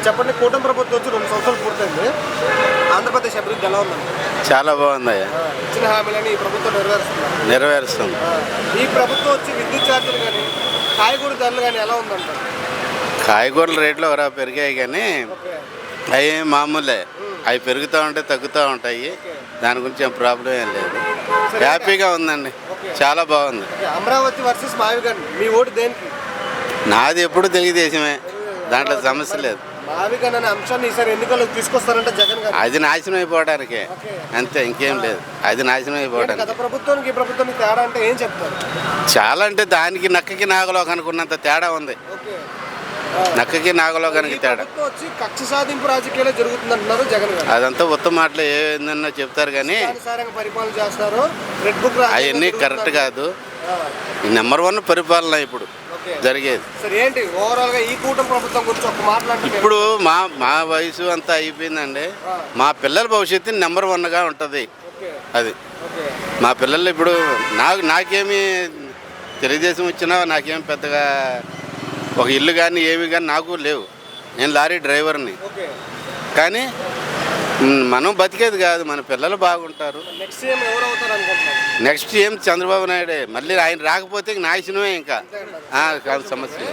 చెప్పండి, కూటమి ప్రభుత్వం వచ్చి 2 సంవత్సరాలు పూర్తయింది. ఆంధ్రప్రదేశ్ అభివృద్ధి ఎలా ఉందండి? చాలా బాగుందయ్యా. ఇచ్చిన హామీలని ఈ ప్రభుత్వం నెరవేరుస్తుంది. నెరవేరుస్తుంది. ఈ ప్రభుత్వం వచ్చి విద్యుత్ ఛార్జీలు కానీ కాయగూర ధరలు కానీ ఎలా ఉందంటారు? కాయగూరల రేట్లు ఎవరా పెరిగాయి కానీ అవి మామూలే. అవి పెరుగుతూ ఉంటాయి, తగ్గుతూ ఉంటాయి. దాని గురించి ఏం ప్రాబ్లం ఏం లేదు. హ్యాపీగా ఉందండి, చాలా బాగుంది. అమరావతి వర్సెస్ మావిగన్, మీ ఓటు దేనికి? నాది ఎప్పుడు తెలుగుదేశమే, దాంట్లో సమస్య లేదు. మావిగన్ అనే అంశాన్ని ఈసారి ఎన్నికలకు తీసుకొస్తారంటే జగన్ గారు? అది నాశనం అయిపోవడానికే, అంతే, ఇంకేం లేదు. అది నాశనం అయిపోవడానికి. గత ప్రభుత్వానికి ఈ ప్రభుత్వానికి తేడా అంటే ఏం చెప్తారు? చాలా అంటే దానికి నక్కకి నాగలోకి అనుకున్నంత తేడా ఉంది. నక్కకి నాగలోకానికి తేడా. వచ్చి కక్ష సాధింపు రాజకీయాలు జరుగుతుందంటున్నారు జగన్ గారు. అదంతా ఉత్తమ మాటలు ఏందన్నా చెప్తారు కానీ పరిపాలన చేస్తారు. రెడ్ బుక్ అవన్నీ కరెక్ట్ కాదు. నెంబర్ 1 పరిపాలన ఇప్పుడు జరిగేది. సరే, ఏంటి ఓవరాల్ గా ఈ కూటమి ప్రభుత్వం గురించి ఒక మాట్లాడండి. ఇప్పుడు మా వయసు అంతా అయిపోయిందండి. మా పిల్లల భవిష్యత్తు నెంబర్ 1గా ఉంటుంది. అది మా పిల్లలు ఇప్పుడు నాకేమి తెలుగుదేశం వచ్చినా నాకేమి పెద్దగా ఒక ఇల్లు కానీ ఏమి కానీ నాకు లేవు. నేను లారీ డ్రైవర్ని. కానీ మనం బతికేది కాదు, మన పిల్లలు బాగుంటారు. నెక్స్ట్ ఏం చంద్రబాబు నాయుడే. మళ్ళీ ఆయన రాకపోతే నాశనమే. ఇంకా సమస్య.